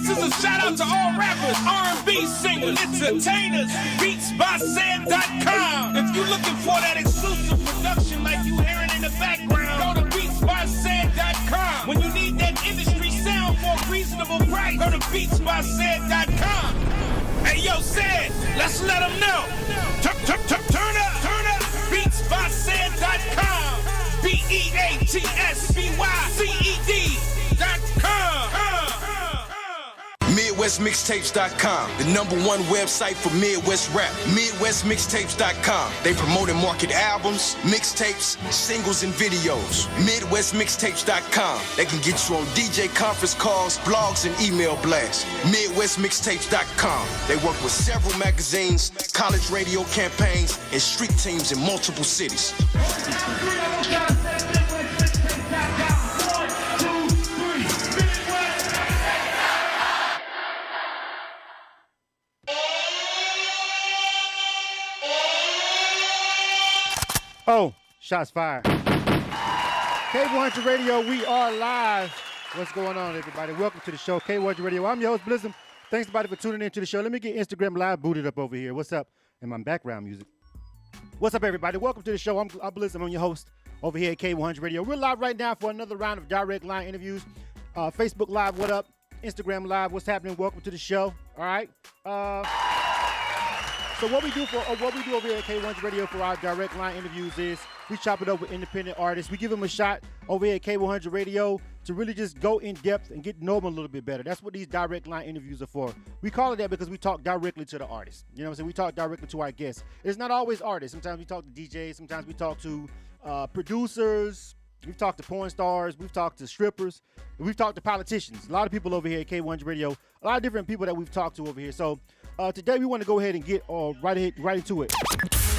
This is a shout out to all rappers, R&B singers, entertainers, beatsbysaid.com. If you're looking for that exclusive production like you hearing in the background, go to beatsbysaid.com. When you need that industry sound for a reasonable price, go to beatsbysaid.com. Hey yo, Said, let's let them know. Turn up, beatsbysaid.com. BEATSBYCED.com. MidwestMixtapes.com, the #1 website for Midwest rap. MidwestMixtapes.com. They promote and market albums, mixtapes, singles, and videos. MidwestMixtapes.com. They can get you on DJ conference calls, blogs, and email blasts. MidwestMixtapes.com. They work with several magazines, college radio campaigns, and street teams in multiple cities. Oh, shots fired. K-100 Radio, we are live. What's going on, everybody? Welcome to the show, K-100 Radio. I'm your host, Blizzum. Thanks, everybody, for tuning in to the show. Let me get Instagram Live booted up over here. What's up? And my background music. What's up, everybody? Welcome to the show. I'm Blizzum. I'm your host over here at K-100 Radio. We're live right now for another round of direct line interviews. Facebook Live, what up? Instagram Live, what's happening? Welcome to the show. All right. So what we do over here at K-100 Radio for our direct line interviews is we chop it up with independent artists. We give them a shot over here at K-100 Radio to really just go in depth and get to know them a little bit better. That's what these direct line interviews are for. We call it that because we talk directly to the artist. You know what I'm saying? We talk directly to our guests. It's not always artists. Sometimes we talk to DJs. Sometimes we talk to producers. We've talked to porn stars. We've talked to strippers. We've talked to politicians. A lot of people over here at K-100 Radio. A lot of different people that we've talked to over here. So today we want to go ahead and get right into it.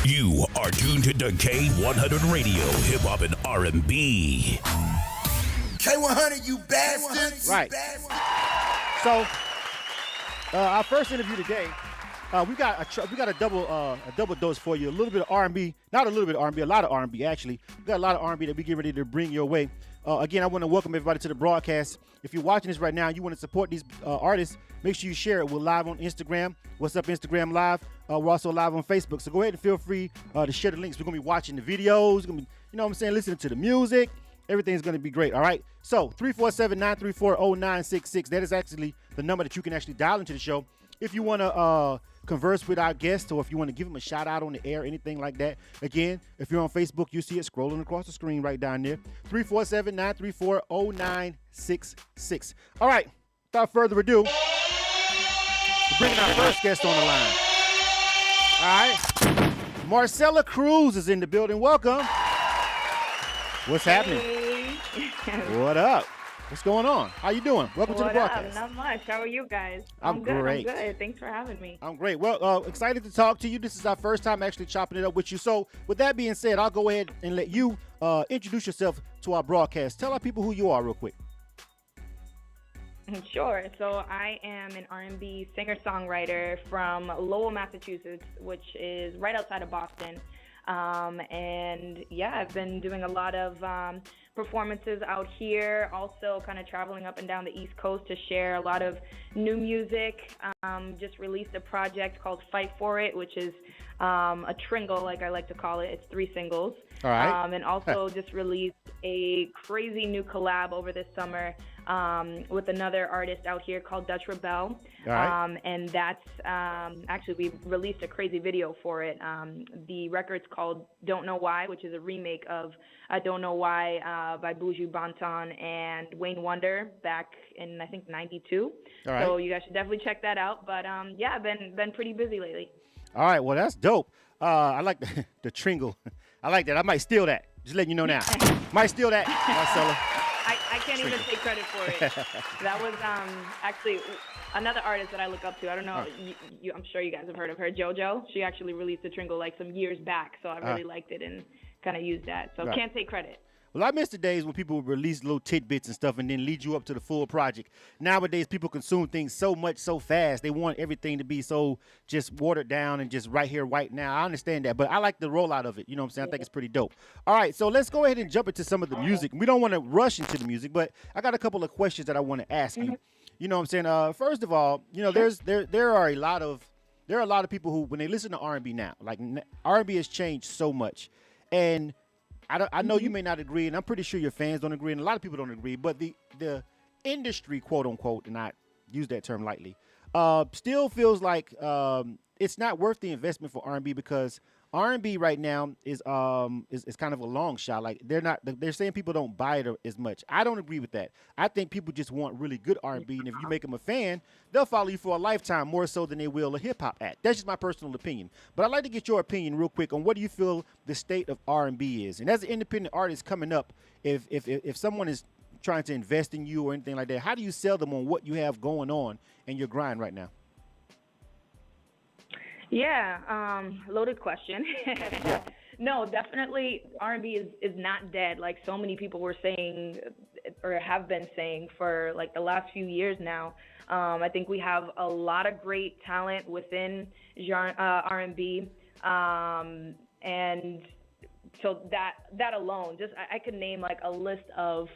You are tuned into K-100 Radio, hip hop and R&B. K-100, you bastards! Right. So our first interview today, we got a double dose for you. A little bit of R&B, not a little bit of R&B, a lot of R&B actually. We got a lot of R&B that we get ready to bring your way. Again, I want to welcome everybody to the broadcast. If you're watching this right now and you want to support these artists, make sure you share it. We're live on Instagram. What's up, Instagram Live? We're also live on Facebook. So go ahead and feel free to share the links. We're going to be watching the videos. We're going to be, you know what I'm saying, listening to the music. Everything's going to be great, all right? So 347-934-0966. That is actually the number that you can actually dial into the show. If you want to converse with our guests or if you want to give them a shout out on the air, anything like that. Again, if you're on Facebook, you see it scrolling across the screen right down there. 347-934-0966. All right, without further ado, we're bringing our first guest on the line. All right, MARCELA CRUZ is in the building. Welcome. What's happening? What up? What's going on? How you doing? Welcome to the broadcast. Not much. How are you guys? I'm great. I'm good. Thanks for having me. I'm great. Well, excited to talk to you. This is our first time actually chopping it up with you. So with that being said, I'll go ahead and let you introduce yourself to our broadcast. Tell our people who you are real quick. Sure. So I am an R&B singer-songwriter from Lowell, Massachusetts, which is right outside of Boston. And yeah, I've been doing a lot of performances out here, also kind of traveling up and down the East Coast to share a lot of new music. Just released a project called Fight For It, which is a tringle, like I like to call it. It's 3 singles. All right. And also just released a crazy new collab over this summer with another artist out here called Dutch Rebel. All right. And that's actually, we released a crazy video for it. The record's called Don't Know Why, which is a remake of I Don't Know Why by Buju Banton and Wayne Wonder back in, I think, 92. All right. So you guys should definitely check that out. But yeah, I've been pretty busy lately. All right. Well, that's dope. I like the tringle. I like that. I might steal that. Just letting you know now. Might steal that, MARCELA. I can't even take credit for it. That was actually another artist that I look up to. I don't know. I'm sure you guys have heard of her, JoJo. She actually released a tringle like some years back, so I really liked it and kind of used that. So can't take credit. Well, I miss the days when people would release little tidbits and stuff and then lead you up to the full project. Nowadays, people consume things so much so fast. They want everything to be so just watered down and just right here, right now. I understand that, but I like the rollout of it. You know what I'm saying? I think it's pretty dope. All right, so let's go ahead and jump into some of the music. We don't want to rush into the music, but I got a couple of questions that I want to ask you. You know what I'm saying? First of all, there are a lot of people who, when they listen to R&B now, like R&B has changed so much, and I know you may not agree, and I'm pretty sure your fans don't agree, and a lot of people don't agree, but the industry, quote unquote, and I use that term lightly, still feels like it's not worth the investment for R&B, because R&B right now is kind of a long shot. Like they're saying people don't buy it as much. I don't agree with that. I think people just want really good R&B, and if you make them a fan, they'll follow you for a lifetime, more so than they will a hip hop act. That's just my personal opinion. But I'd like to get your opinion real quick on what do you feel the state of R&B is. And as an independent artist coming up, if someone is trying to invest in you or anything like that, how do you sell them on what you have going on in your grind right now? Yeah, loaded question. No, definitely R&B is not dead like so many people were saying or have been saying for like the last few years now. I think we have a lot of great talent within R&B, and so that alone, just I could name like a list of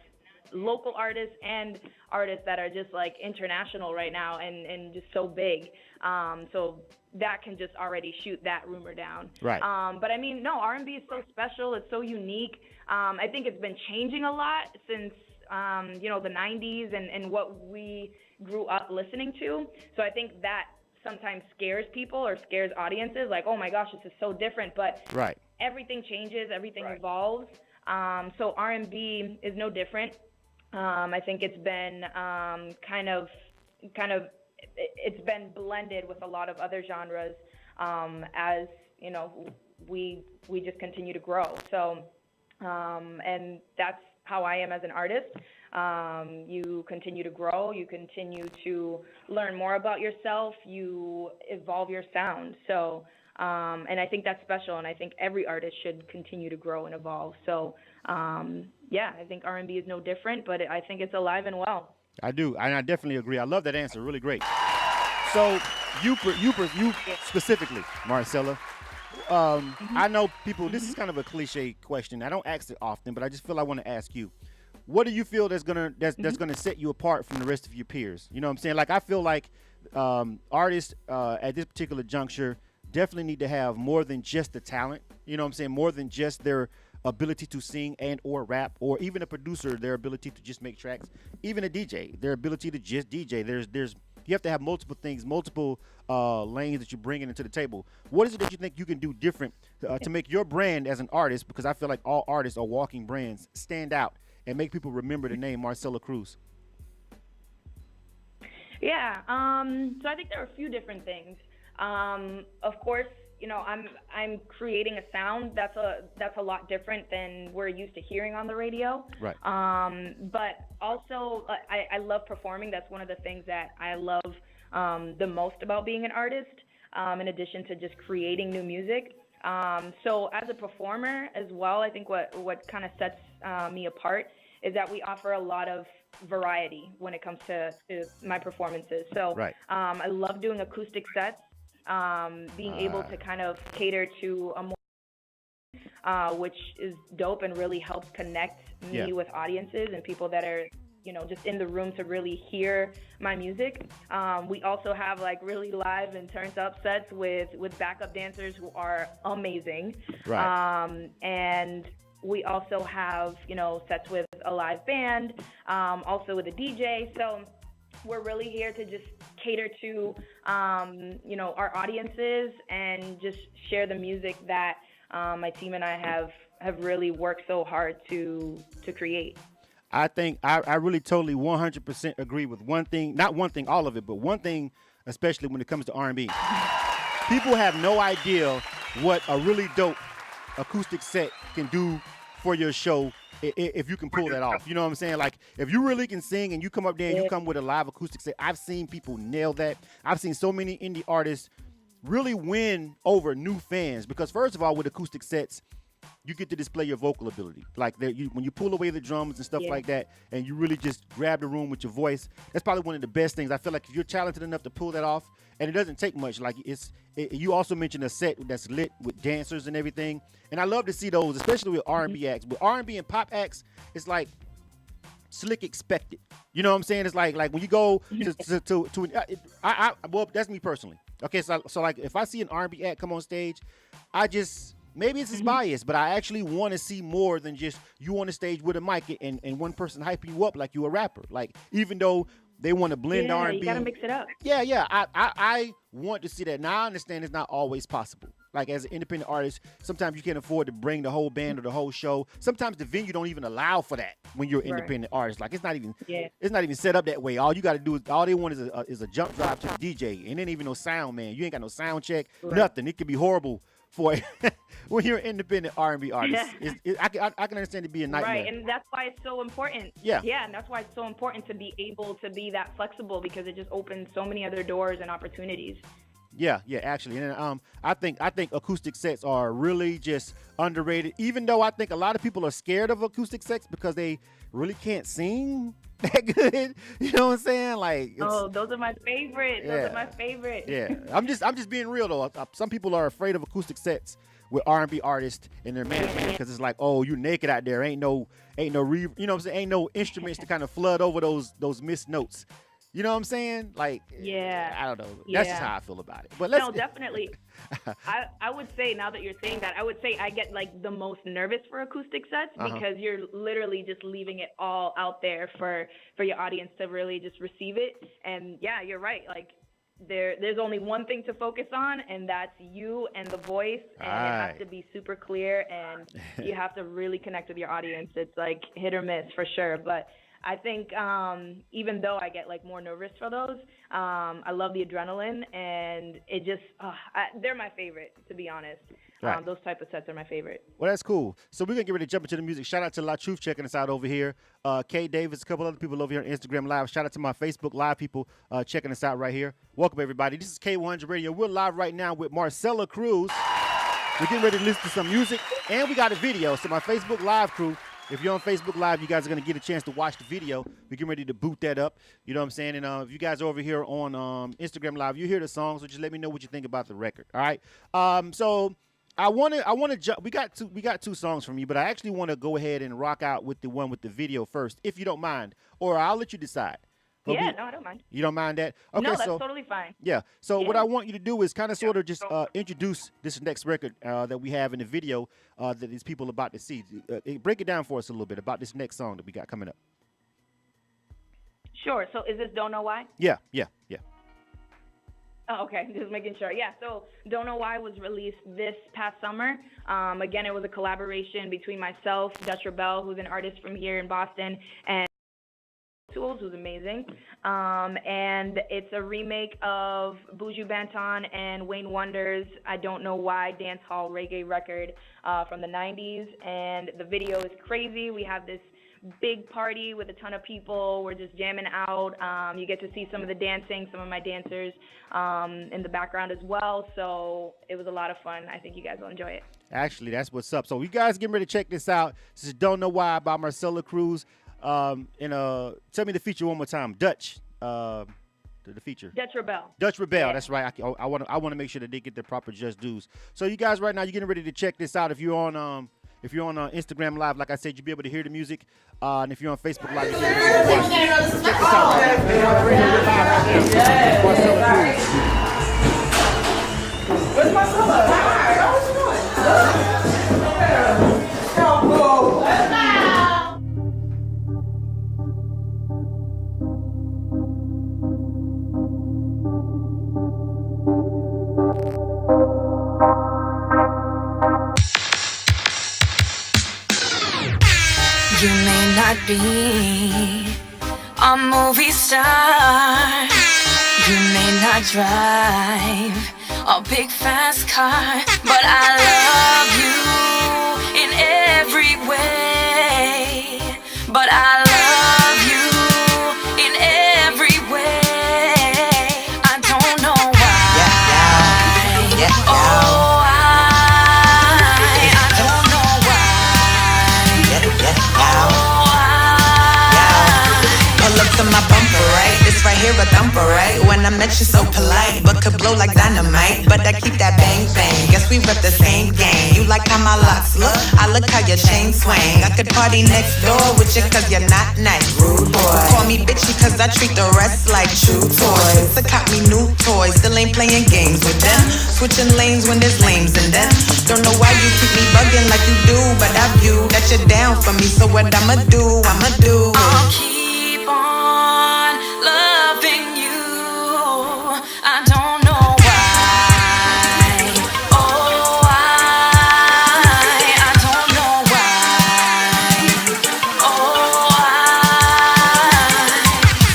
local artists and artists that are just like international right now and just so big. So that can just already shoot that rumor down. Right. But I mean, no, R&B is so special. It's so unique. I think it's been changing a lot since, the 90s and what we grew up listening to. So I think that sometimes scares people or scares audiences. Like, oh my gosh, this is so different. But right. Everything changes, everything evolves. So R&B is no different. I think it's been kind of it's been blended with a lot of other genres as we just continue to grow. So and that's how I am as an artist. You continue to grow, you continue to learn more about yourself, you evolve your sound. So and I think that's special, and I think every artist should continue to grow and evolve. So yeah, I think R&B is no different, but I think it's alive and well. I do, and I definitely agree. I love that answer. Really great. So you specifically, Marcela, I know people, this is kind of a cliche question. I don't ask it often, but I just feel I want to ask you. What do you feel that's gonna set you apart from the rest of your peers? You know what I'm saying? Like, I feel like artists at this particular juncture definitely need to have more than just the talent. You know what I'm saying? More than just their ability to sing and or rap, or even a producer, their ability to just make tracks, even a DJ, their ability to just DJ. There's you have to have multiple things, multiple lanes that you're bringing into the table. What is it that you think you can do different to make your brand as an artist, because I feel like all artists are walking brands, stand out and make people remember the name Marcela Cruz? Yeah, so I think there are a few different things. Of course, I'm creating a sound that's a lot different than we're used to hearing on the radio. Right. But also, I love performing. That's one of the things that I love the most about being an artist, in addition to just creating new music. So as a performer as well, I think what kind of sets me apart is that we offer a lot of variety when it comes to my performances. So right. I love doing acoustic sets. Being able to kind of cater to a more, which is dope and really helps connect me with audiences and people that are, just in the room to really hear my music. We also have like really live and turned up sets with backup dancers who are amazing. Right. And we also have, sets with a live band, also with a DJ. So we're really here to just cater to, our audiences and just share the music that my team and I have really worked so hard to create. I think I really totally 100% agree with one thing, not one thing, all of it, but one thing, especially when it comes to R&B. People have no idea what a really dope acoustic set can do for your show if you can pull that off. You know what I'm saying? Like, if you really can sing and you come up there and you come with a live acoustic set, I've seen people nail that. I've seen so many indie artists really win over new fans because, first of all, with acoustic sets, you get to display your vocal ability. Like, when you pull away the drums and stuff like that, and you really just grab the room with your voice, that's probably one of the best things. I feel like if you're talented enough to pull that off, and it doesn't take much. Like, you also mentioned a set that's lit with dancers and everything, and I love to see those, especially with R&B acts. With R&B and pop acts, it's like slick expected. You know what I'm saying? It's like when you go well, that's me personally. Okay, so like if I see an R&B act come on stage, I just maybe it's his bias, but I actually want to see more than just you on the stage with a mic and one person hyping you up like you a rapper. Like even though they want to blend R&B, you gotta mix it up. Yeah. I want to see that. Now I understand it's not always possible. Like as an independent artist, sometimes you can't afford to bring the whole band or the whole show. Sometimes the venue don't even allow for that when you're an independent artist. Like it's not even set up that way. All you got to do is all they want is a jump drive to the DJ, and then even no sound man. You ain't got no sound check, nothing. It can be horrible for when you're an independent R&B artist. I can understand it be a nightmare. Right, and that's why it's so important. Yeah, and that's why it's so important to be able to be that flexible because it just opens so many other doors and opportunities. Yeah, actually, and I think acoustic sets are really just underrated. Even though I think a lot of people are scared of acoustic sets because they really can't sing that good. You know what I'm saying? Like, those are my favorite. Yeah. Those are my favorite. Yeah, I'm just being real though. Some people are afraid of acoustic sets with R&B artists and their management because it's like, oh, you naked out there. Ain't no you know what I'm saying? Ain't no instruments to kind of flood over those missed notes. You know what I'm saying? Like, I don't know. That's just how I feel about it. But no, definitely. I would say now that you're saying that, I would say I get like the most nervous for acoustic sets because you're literally just leaving it all out there for your audience to really just receive it. And yeah, you're right. Like there's only one thing to focus on, and that's you and the voice. And it has to be super clear, and you have to really connect with your audience. It's like hit or miss for sure. But I think even though I get like more nervous for those, I love the adrenaline, and it just they're my favorite, to be honest. Right. Those type of sets are my favorite. Well, that's cool. So we're gonna get ready to jump into the music. Shout out to La Truth checking us out over here. Kay Davis, a couple other people over here on Instagram Live. Shout out to my Facebook Live people checking us out right here. Welcome everybody. This is K-100 Radio. We're live right now with MARCELA CRUZ. We're getting ready to listen to some music, and we got a video. So my Facebook Live crew. If you're on Facebook Live, you guys are going to get a chance to watch the video. We're getting ready to boot that up. You know what I'm saying? And if you guys are over here on Instagram Live, you hear the song, so just let me know what you think about the record. All right? So I want to jump. We got two songs from you, but I actually want to go ahead and rock out with the one with the video first, if you don't mind. Or I'll let you decide. No, I don't mind. You don't mind that? Okay, no, that's totally fine. Yeah. So what I want you to do is kind of sort of just introduce this next record that we have in the video that these people are about to see. Break it down for us a little bit about this next song that we got coming up. Sure. So is this Don't Know Why? Yeah. Oh, okay. Just making sure. Yeah. So Don't Know Why was released this past summer. Again, it was a collaboration between myself, Dutch Rebel, who's an artist from here in Boston, and Tools, who's amazing, and it's a remake of Buju Banton and Wayne Wonder's I Don't Know Why dancehall reggae record from the 90s, and the video is crazy. We have this big party with a ton of people. We're just jamming out. You get to see some of the dancing, some of my dancers in the background as well, so it was a lot of fun. I think you guys will enjoy it. Actually, that's what's up. So you guys getting ready to check this out. This is Don't Know Why by MARCELA CRUZ. Tell me the feature one more time. Dutch, the feature. Dutch Rebel. Dutch Rebel. Yeah. That's right. I want to make sure that they get their proper just dues. So you guys, right now, you're getting ready to check this out. If you're on Instagram Live, like I said, you'll be able to hear the music. And if you're on Facebook Live, you'll be able to watch it. Check this out right now. Where's Marcella? Hi. What you doing? You may not be a movie star. You may not drive a big fast car, but I love you in every way. But I love you in every way. I don't know why. Oh, I don't know why. Pull up to my bumper, right? This right here a thumper, right? When I met you so polite, but could blow like dynamite. But I keep that bang bang. Guess we rep the same gang. You like how my locks look? I look how your chain swing. I could party next door with you cause you're not nice. Rude boy. Call me bitchy cause I treat the rest like true toys. So cop me new toys, still ain't playing games with them. Switching lanes when there's lames in them. Don't know why you keep me bugging like you do, but I view that you're down for me. So what I'ma do? I'll keep on loving you. I don't know why. Oh, I don't know why. Oh,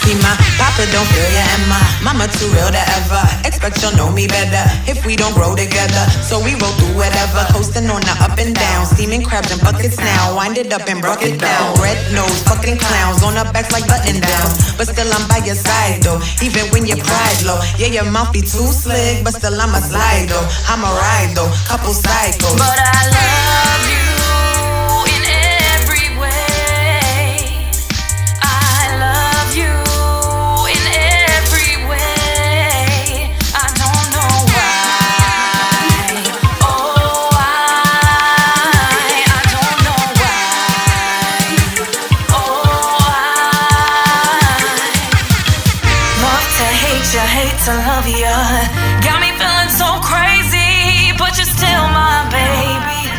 See, my papa don't feel ya, and my mama too real to ever expect you'll know me better if we don't grow together. So we roll through whatever, coasting on the up and down, steaming crabs and buckets now. Wind it up and broke it down. Red nose, fucking clowns on our backs like button downs. But still I'm by your side though, even when your pride low. Yeah, your mouth be too slick, but still I'ma slide though. I'ma ride though, couple cycles. but I love you in every way. I love you in every way. I don't know why. Oh, I don't know why. Oh, love to hate you, hate to love you. Got me feeling so crazy, but you're still my baby.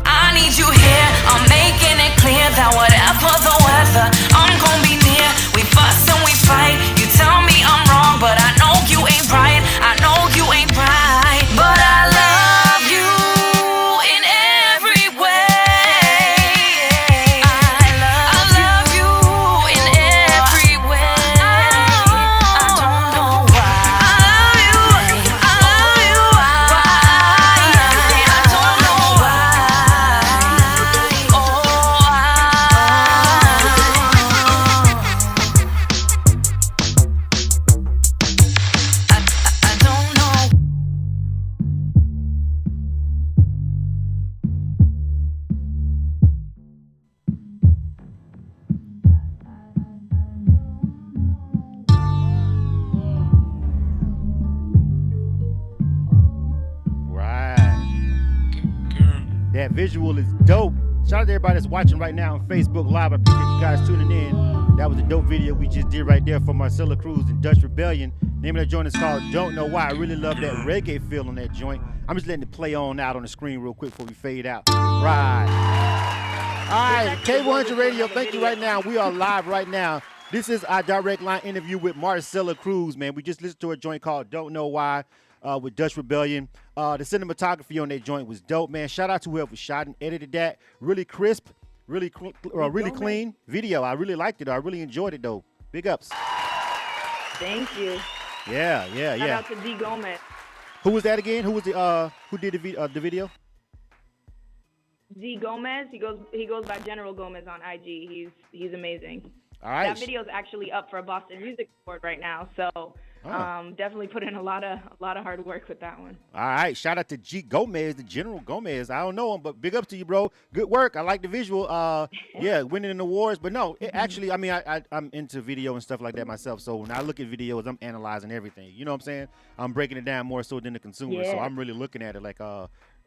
I need you here, I'm making it clear that whatever the weather, I'm gon' be near. We fuss and we fight, you tell me I'm wrong, but I know you ain't right. I know you ain't right, but I love you in every way. I love you in every way. I don't know why. I love you why. I don't know why. Oh, I don't know. Right. That visual is dope. Shout out to everybody that's watching right now on Facebook Live. I appreciate you guys tuning in. That was a dope video we just did right there for Marcela Cruz and Dutch Rebellion. Name of that joint is called Don't Know Why. I really love that reggae feel on that joint. I'm just letting it play on out on the screen real quick before we fade out. Right. All right, K-100 Radio, thank you right now. We are live right now. This is our direct line interview with Marcela Cruz, man. We just listened to a joint called Don't Know Why with Dutch Rebellion. The cinematography on that joint was dope, man. Shout out to whoever shot and edited that. Really crisp, really clean video. I really liked it. I really enjoyed it, though. Big ups. Thank you. Yeah. Shout out to D Gomez. Who was that again? Who was who did the video? D Gomez. He goes by General Gomez on IG. He's amazing. All right. That video is actually up for a Boston Music Award right now, so definitely put in a lot of hard work with that one. All right, shout out to G Gomez, the General Gomez. I don't know him, but big up to you, bro. Good work. I like the visual. Yeah, winning in awards, but no, actually, I mean, I'm into video and stuff like that myself. So when I look at videos, I'm analyzing everything. You know what I'm saying? I'm breaking it down more so than the consumer. So I'm really looking at it like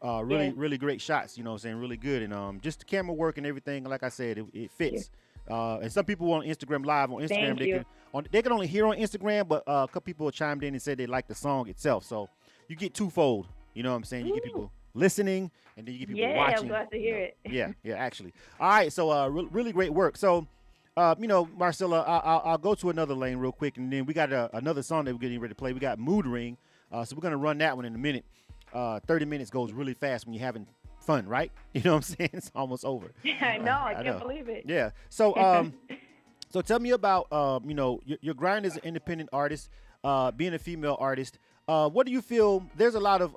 really great shots. You know what I'm saying? Really good, and just the camera work and everything. Like I said, it fits. And some people on Instagram Live on Instagram, they can only hear on Instagram, but a couple people chimed in and said they like the song itself. So you get twofold. You know what I'm saying? You get people listening, and then you get people watching. I'm glad to hear it. Yeah, actually. All right, so really great work. So, Marcela, I'll go to another lane real quick, and then we got another song that we're getting ready to play. We got Mood Ring, so we're going to run that one in a minute. 30 minutes goes really fast when you're having fun, right? You know what I'm saying? It's almost over. I know. I can't believe it. Yeah. So, so tell me about, your grind as an independent artist, being a female artist. What do you feel? There's a lot of,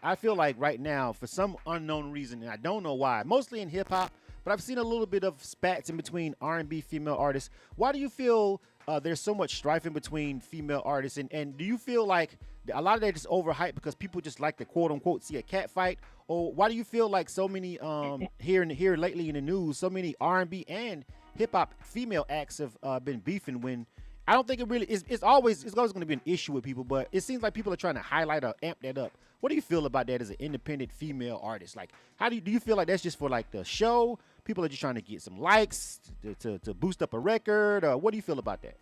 I feel like right now, for some unknown reason, and I don't know why, mostly in hip hop, but I've seen a little bit of spats in between R&B female artists. Why do you feel there's so much strife in between female artists? And do you feel like a lot of that is overhyped because people just like to quote unquote see a cat fight? Or why do you feel like so many here lately in the news, so many R&B and hip hop female acts have been beefing when I don't think it really is. It's always going to be an issue with people, but it seems like people are trying to highlight or amp that up. What do you feel about that as an independent female artist? Like, how do you feel like that's just for like the show? People are just trying to get some likes to boost up a record. What do you feel about that?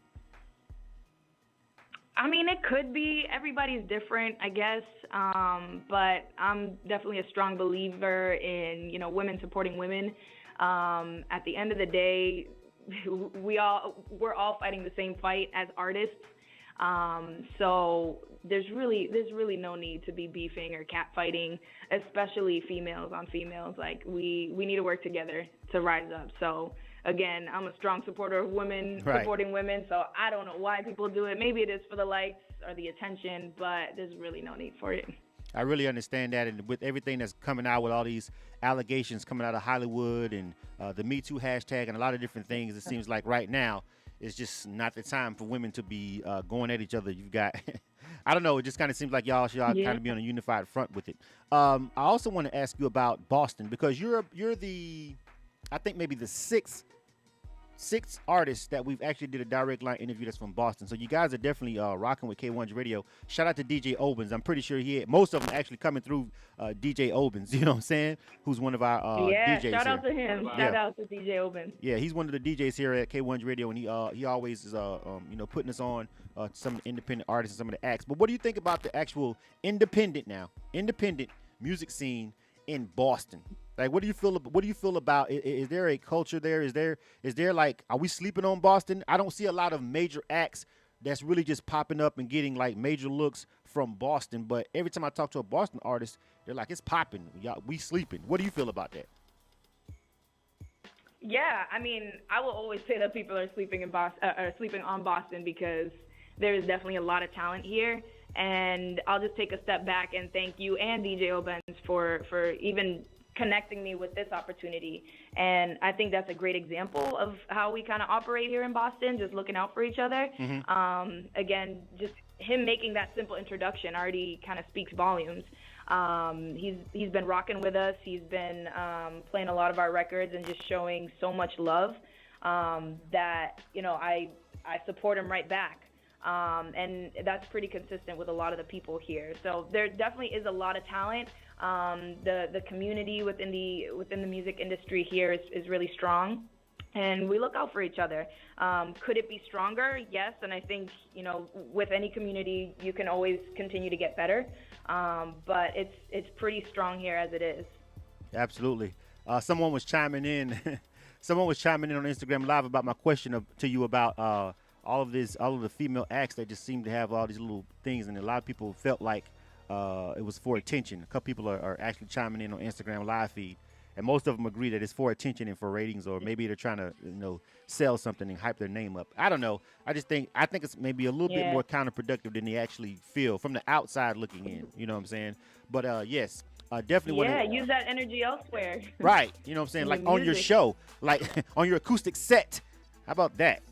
I mean, it could be. Everybody's different, I guess. But I'm definitely a strong believer in, women supporting women. At the end of the day, we're all fighting the same fight as artists. So there's really no need to be beefing or catfighting, especially females on females. Like we need to work together to rise up. So again, I'm a strong supporter of women supporting women. So I don't know why people do it. Maybe it is for the likes or the attention, but there's really no need for it. I really understand that, and with everything that's coming out with all these allegations coming out of Hollywood and the Me Too hashtag and a lot of different things, it seems like right now it's just not the time for women to be going at each other. You've got, I don't know, it just kind of seems like y'all should kind of be on a unified front with it. I also want to ask you about Boston, because you're the, I think maybe the sixth artists that we've actually did a direct line interview that's from Boston. So you guys are definitely rocking with K-100 Radio. Shout out to DJ Obens. I'm pretty sure most of them actually coming through DJ Obens, you know what I'm saying? Who's one of our DJs shout out here. to him. Shout out to DJ Obens. Yeah, he's one of the DJs here at K-100 Radio, and he always is putting us on some of the independent artists and some of the acts. But what do you think about the actual independent music scene in Boston? Like, what do you feel about? Is there a culture there? Is there like, are we sleeping on Boston? I don't see a lot of major acts that's really just popping up and getting like major looks from Boston. But every time I talk to a Boston artist, they're like, it's popping. We sleeping. What do you feel about that? Yeah, I mean, I will always say that people are sleeping on Boston because there is definitely a lot of talent here. And I'll just take a step back and thank you and DJ Obens for even connecting me with this opportunity. And I think that's a great example of how we kind of operate here in Boston, just looking out for each other. Mm-hmm. Again, just him making that simple introduction already kind of speaks volumes. He's been rocking with us. He's been playing a lot of our records and just showing so much love that, I support him right back. And that's pretty consistent with a lot of the people here. So there definitely is a lot of talent. The community within the music industry here is really strong, and we look out for each other. Could it be stronger? Yes, and I think with any community you can always continue to get better. But it's pretty strong here as it is. Absolutely. Someone was chiming in. Someone was chiming in on Instagram Live about my question to you about all of the female acts that just seem to have all these little things, and a lot of people felt like it was for attention. A couple people are actually chiming in on Instagram Live feed, and most of them agree that it's for attention and for ratings, or maybe they're trying to sell something and hype their name up. I don't know. I think it's maybe a little bit more counterproductive than they actually feel from the outside looking in. You know what I'm saying? But yes. Definitely. Use that energy elsewhere. Right. You know what I'm saying? Like on your show, like on your acoustic set. How about that?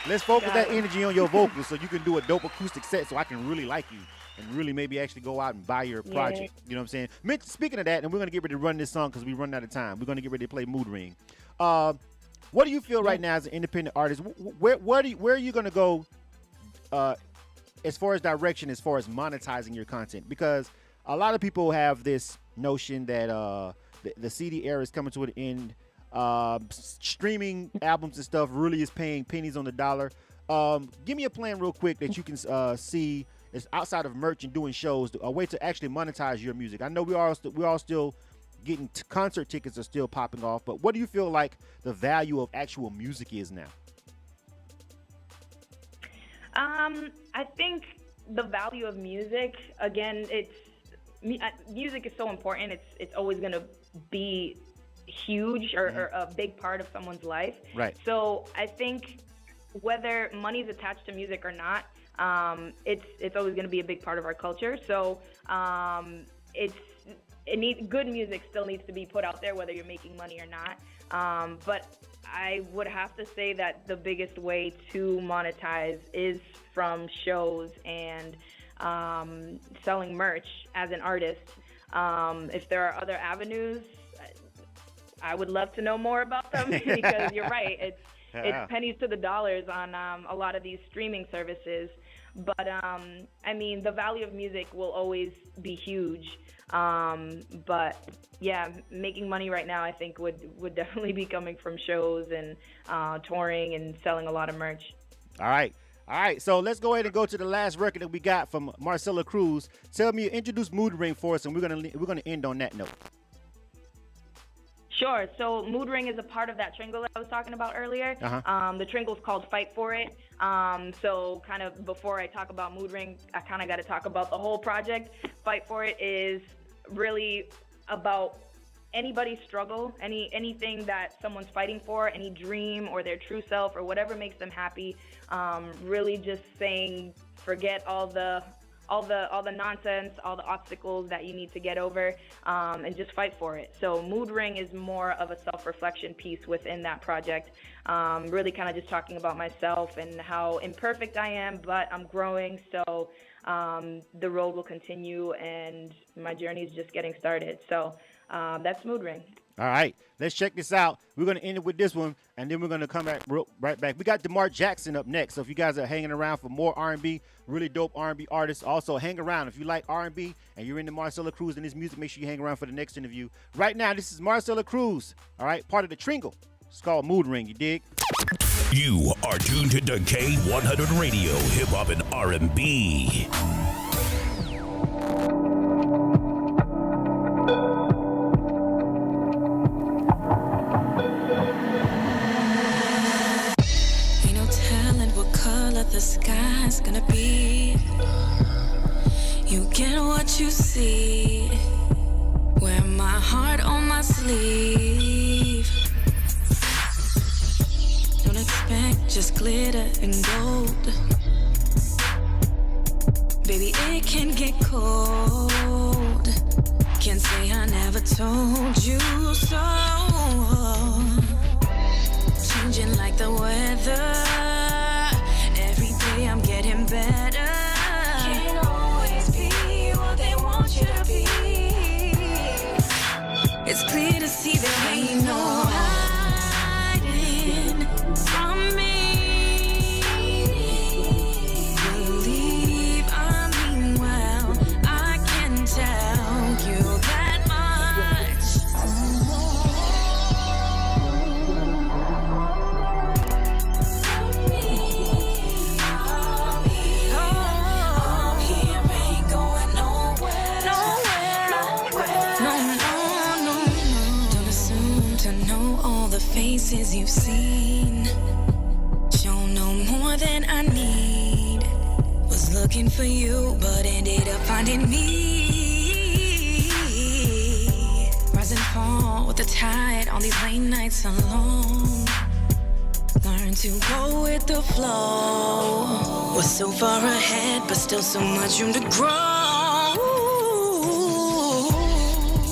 Let's focus that energy on your vocals so you can do a dope acoustic set so I can really like you and really maybe actually go out and buy your project. You know what I'm saying? Speaking of that, and we're going to get ready to run this song because we run out of time. We're going to get ready to play Mood Ring. What do you feel right now as an independent artist? Where are you going to go as far as direction, as far as monetizing your content? Because a lot of people have this notion that the CD era is coming to an end. Streaming albums and stuff really is paying pennies on the dollar. Give me a plan real quick that you can see is outside of merch and doing shows, a way to actually monetize your music. I know we are still getting concert tickets are still popping off, but what do you feel like the value of actual music is now? I think the value of music, again, music is so important. It's always going to be huge or a big part of someone's life. Right. So I think whether money's attached to music or not, it's always going to be a big part of our culture. So good music still needs to be put out there, whether you're making money or not. But I would have to say that the biggest way to monetize is from shows and selling merch as an artist. If there are other avenues, I would love to know more about them because you're right. It's pennies to the dollars on a lot of these streaming services. But, I mean, the value of music will always be huge. But, yeah, making money right now I think would definitely be coming from shows and touring and selling a lot of merch. All right, so let's go ahead and go to the last record that we got from Marcela Cruz. Tell me, introduce Mood Ring for us, and we're gonna end on that note. Sure. So Mood Ring is a part of that tringle that I was talking about earlier. The tringle's called Fight For It. So kind of before I talk about Mood Ring, I kind of got to talk about the whole project. Fight For It is really about anybody's struggle, anything that someone's fighting for, any dream or their true self or whatever makes them happy. Really just saying, forget all the nonsense, all the obstacles that you need to get over, and just fight for it. So Mood Ring is more of a self-reflection piece within that project. Really kind of just talking about myself and how imperfect I am, but I'm growing. So the road will continue, and my journey is just getting started. So that's Mood Ring. All right, let's check this out. We're going to end it with this one, and then we're going to come back right back. We got DeMar Jackson up next, so if you guys are hanging around for more R&B, really dope R&B artists, also hang around. If you like R&B and you're into Marcela Cruz and his music, make sure you hang around for the next interview. Right now, this is Marcela Cruz, all right, part of the Tringle. It's called Mood Ring, you dig? You are tuned to K-100 Radio, hip hop and R&B. The sky's gonna be. You get what you see. Wear my heart on my sleeve. Don't expect just glitter and gold. Baby, it can get cold. Can't say I never told you so. Changing like the weather. I'm getting better. Can't always be what they want you to be. It's clear to see there ain't no hiding from me. Believe I mean well. I can tell you that much. Faces you've seen, show no more than I need. Was looking for you, but ended up finding me. Rise and fall with the tide on these late nights alone. Learn to go with the flow. Was so far ahead, but still so much room to grow.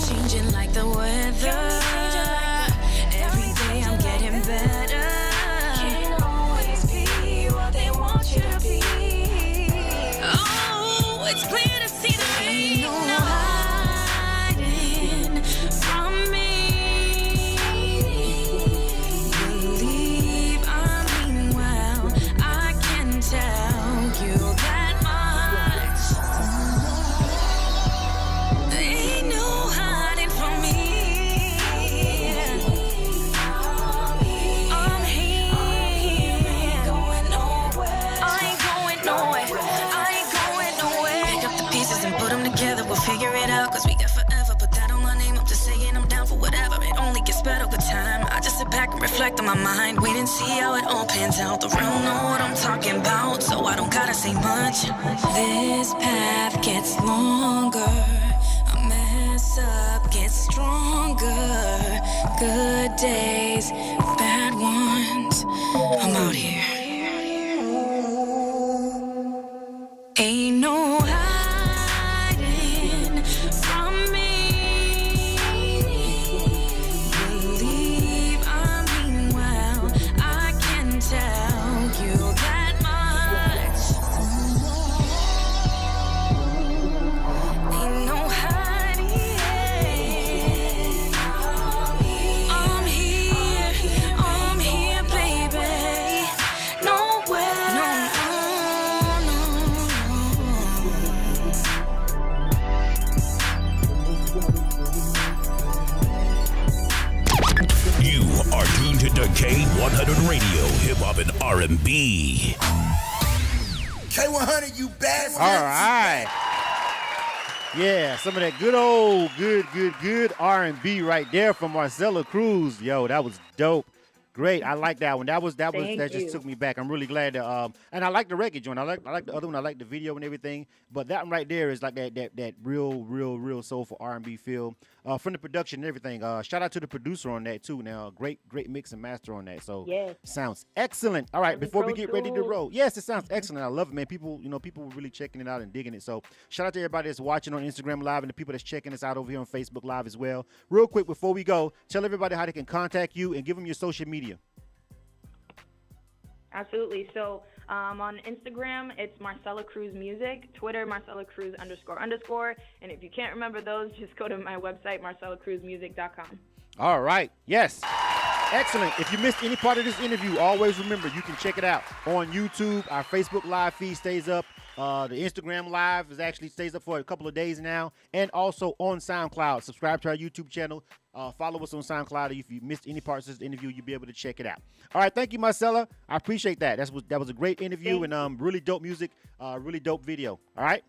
Changing like the weather. It's clear to see there ain't no hiding from me. Believe I mean well. I can tell you that much. Ain't no hiding from me. I'm here. I ain't going nowhere. I ain't going nowhere. And put them together, we'll figure it out. Cause we got forever, put that on my name. I'm just saying I'm down for whatever. It only gets better with time. I just sit back and reflect on my mind. Wait and see how it all pans out. The real know what I'm talking about, so I don't gotta say much. This path gets longer. I mess up, gets stronger. Good days, bad ones. I'm out here. Ain't no Radio, hip hop and R&B. K-100, you bastard. All right. Yeah, some of that good old, good R&B right there from Marcela Cruz. Yo, that was dope. Great, I like that one. That just took me back. I'm really glad that and I like the reggae joint. I like the other one. I like the video and everything. But that one right there is like that real soulful R&B feel from the production and everything. Shout out to the producer on that too. Now, great mix and master on that. So sounds excellent. All right, before we get ready to roll, yes, it sounds excellent. I love it, man. People were really checking it out and digging it. So shout out to everybody that's watching on Instagram Live and the people that's checking us out over here on Facebook Live as well. Real quick before we go, tell everybody how they can contact you and give them your social media. Absolutely. So on Instagram, it's Marcela Cruz Music. Twitter, Marcela Cruz __. And if you can't remember those, just go to my website, marcelacruzmusic.com. All right. Yes. Excellent. If you missed any part of this interview, always remember you can check it out on YouTube. Our Facebook Live feed stays up. The Instagram Live stays up for a couple of days now, and also on SoundCloud. Subscribe to our YouTube channel. Follow us on SoundCloud. If you missed any parts of this interview, you'll be able to check it out. All right, thank you, Marcela. I appreciate that. That was a great interview and really dope music, really dope video. All right.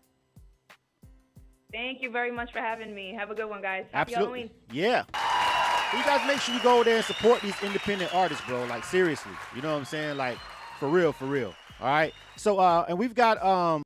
Thank you very much for having me. Have a good one, guys. Happy Absolutely. Halloween. Yeah. So you guys make sure you go there and support these independent artists, bro. Like seriously, you know what I'm saying? Like for real. All right. So and we've got